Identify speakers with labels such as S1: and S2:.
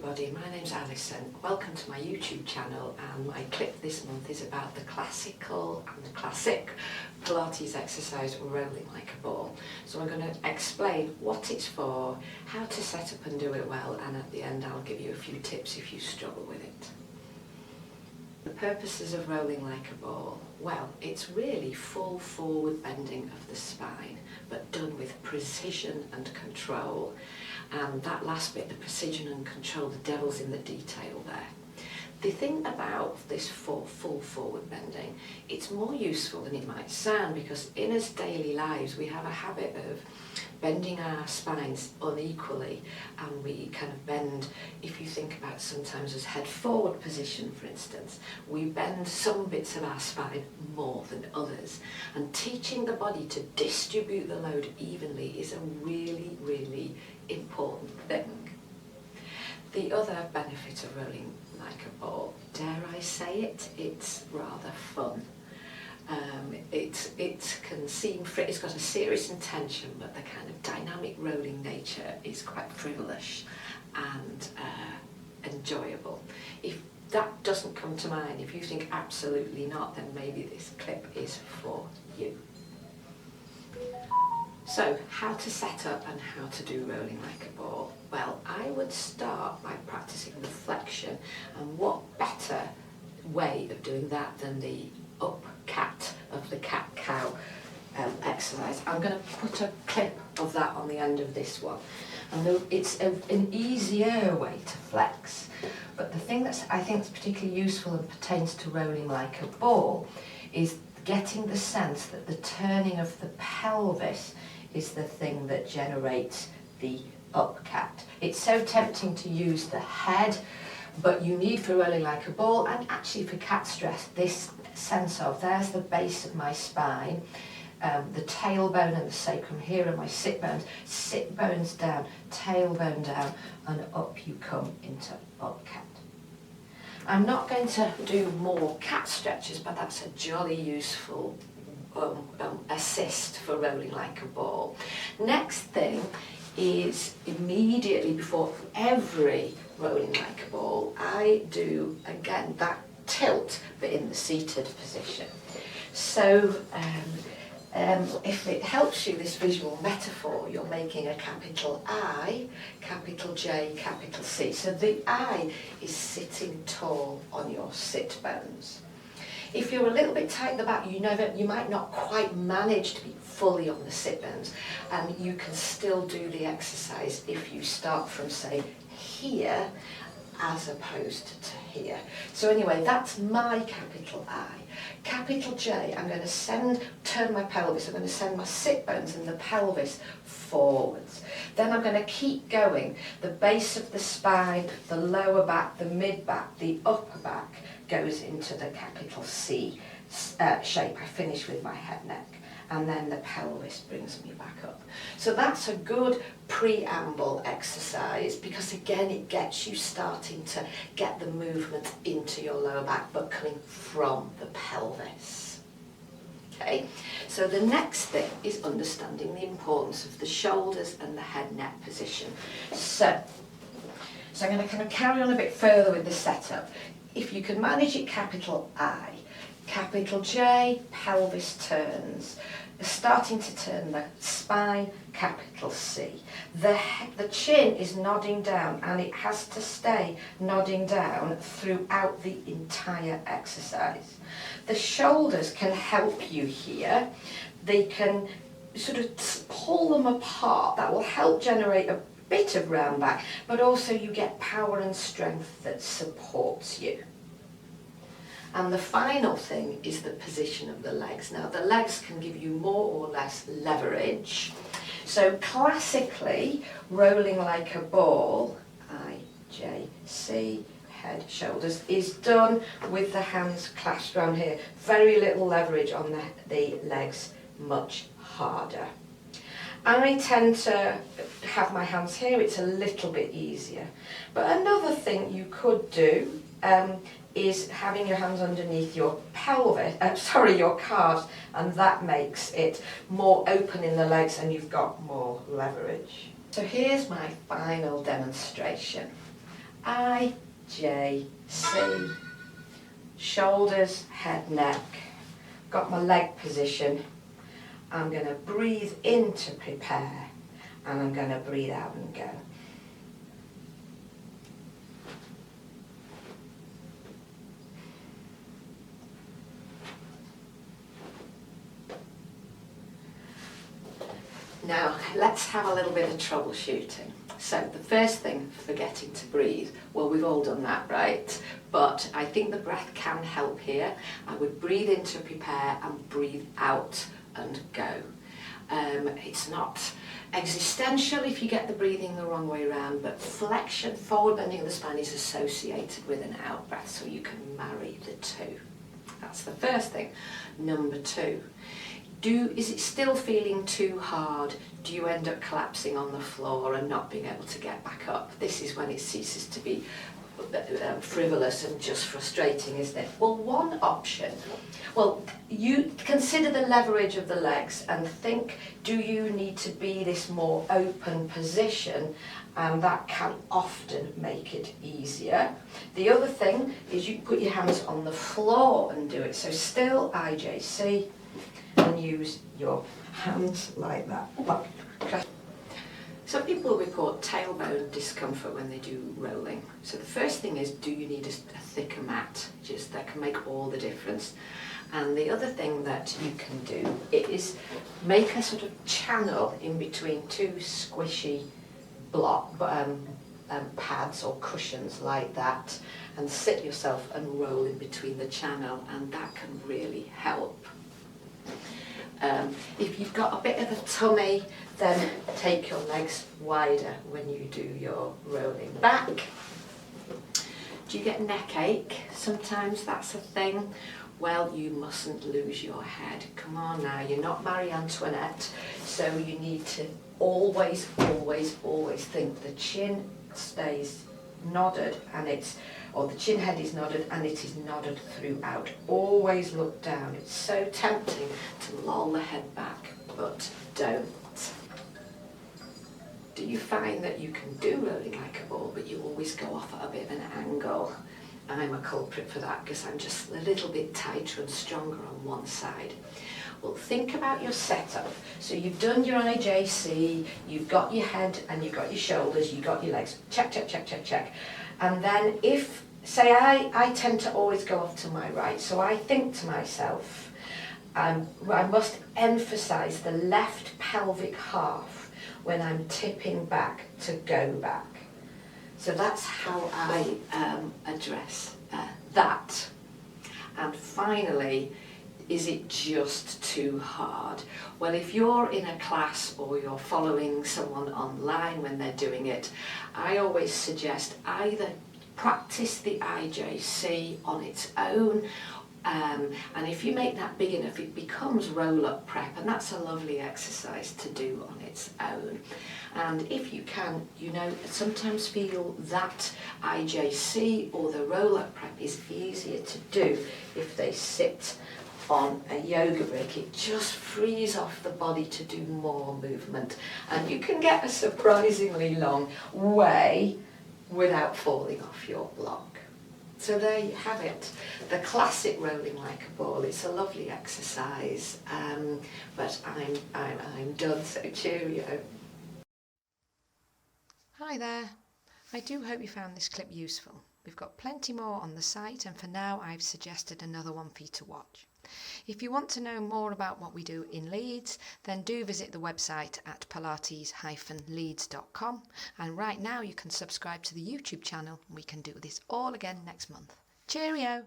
S1: everybody, my name's Alison. Welcome to my YouTube channel, and my clip this month is about the classical and the classic Pilates exercise rolling like a ball. So I'm going to explain what it's for, how to set up and do it well, and at the end I'll give you a few tips if you struggle with it. The purposes of rolling like a ball, well, it's really full forward bending of the spine, but done with precision and control. And that last bit, the precision and control, the devil's in the detail there. The thing about this full forward bending, it's more useful than it might sound, because in our daily lives we have a habit of bending our spines unequally, and we kind of bend, if you think about sometimes as head forward position for instance, we bend some bits of our spine more than others, and teaching the body to distribute the load evenly is a really important thing. The other benefit of rolling like a ball, dare I say it, it's rather fun. It can seem, it's got a serious intention, but the kind of dynamic rolling nature is quite frivolous and enjoyable. If that doesn't come to mind, if you think absolutely not, then maybe this clip is for you. So, how to set up and how to do rolling like a ball? Well, I would start by practicing the flexion, and what better way of doing that than the up cat of the cat-cow exercise. I'm going to put a clip of that on the end of this one. And it's an easier way to flex, but the thing that I think is particularly useful and pertains to rolling like a ball is getting the sense that the turning of the pelvis is the thing that generates the up cat. It's so tempting to use the head, but you need for rolling like a ball, and actually for cat stress, this sense of, there's the base of my spine, the tailbone and the sacrum, here are my sit bones down, tailbone down, and up you come into up cat. I'm not going to do more cat stretches, but that's a jolly useful assist for rolling like a ball. Next thing is, immediately before every rolling like a ball, I do again that tilt, but in the seated position. So if it helps you, this visual metaphor, you're making a capital I, capital J, capital C. So the I is sitting tall on your sit bones. If you're a little bit tight at the back, you might not quite manage to be fully on the sit bones, and you can still do the exercise if you start from, say, here as opposed to here. So anyway, that's my capital I. Capital J, I'm going to turn my pelvis, I'm going to send my sit bones and the pelvis forwards. Then I'm going to keep going. The base of the spine, the lower back, the mid back, the upper back goes into the capital C shape. I finish with my head neck, and then the pelvis brings me back up. So that's a good preamble exercise, because again it gets you starting to get the movement into your lower back, but coming from the pelvis. Okay, so the next thing is understanding the importance of the shoulders and the head neck position. So I'm going to kind of carry on a bit further with the setup. If you can manage it, capital I, capital J, pelvis turns, starting to turn the spine, capital C. The chin is nodding down, and it has to stay nodding down throughout the entire exercise. The shoulders can help you here. They can sort of pull them apart. That will help generate a bit of round back, but also you get power and strength that supports you. And the final thing is the position of the legs. Now, the legs can give you more or less leverage. So classically, rolling like a ball, I, J, C, head, shoulders, is done with the hands clasped around here. Very little leverage on the legs, much harder. I tend to have my hands here, it's a little bit easier. But another thing you could do is having your hands underneath your your calves, and that makes it more open in the legs and you've got more leverage. So here's my final demonstration. I, J, C. Shoulders, head, neck. Got my leg position. I'm going to breathe in to prepare, and I'm going to breathe out and go. Now, let's have a little bit of troubleshooting. So the first thing, forgetting to breathe. Well, we've all done that, right? But I think the breath can help here. I would breathe in to prepare and breathe out and go. It's not existential if you get the breathing the wrong way around, but flexion, forward bending of the spine is associated with an out breath, so you can marry the two. That's the first thing. Number two. Is it still feeling too hard? Do you end up collapsing on the floor and not being able to get back up? This is when it ceases to be frivolous and just frustrating, isn't it? Well, one option, you consider the leverage of the legs and think, do you need to be this more open position? And that can often make it easier. The other thing is you put your hands on the floor and do it. So still IJC, and use your hands like that. Some people report tailbone discomfort when they do rolling. So the first thing is, do you need a thicker mat? That can make all the difference. And the other thing that you can do is make a sort of channel in between two squishy pads or cushions like that, and sit yourself and roll in between the channel, and that can really help. If you've got a bit of a tummy, then take your legs wider when you do your rolling back. Do you get neck ache? Sometimes that's a thing. Well, you mustn't lose your head. Come on now, you're not Marie Antoinette, so you need to always, always, always think the chin stays nodded, and the chin head is nodded and it is nodded throughout. Always look down. It's so tempting to loll the head back, but don't. Do you find that you can do rolling like a ball, but you always go off at a bit of an angle? I'm a culprit for that because I'm just a little bit tighter and stronger on one side. Well, think about your setup. So you've done your IJC, you've got your head and you've got your shoulders, you've got your legs. Check, check, check, check, check. And then I tend to always go off to my right. So I think to myself, I must emphasize the left pelvic half when I'm tipping back to go back. So that's how I address that. And finally, is it just too hard? Well, if you're in a class or you're following someone online when they're doing it, I always suggest either practice the IJC on its own, and if you make that big enough, it becomes roll-up prep, and that's a lovely exercise to do on its own. And if you can, sometimes feel that IJC or the roll-up prep is easier to do if they sit on a yoga brick. It just frees off the body to do more movement, and you can get a surprisingly long way without falling off your block. So there you have it, the classic rolling like a ball. It's a lovely exercise, but I'm done, so cheerio. Hi there. I do hope you found this clip useful. We've got plenty more on the site, and for now I've suggested another one for you to watch. If you want to know more about what we do in Leeds, then do visit the website at pilates-leeds.com, and right now you can subscribe to the YouTube channel, and we can do this all again next month. Cheerio!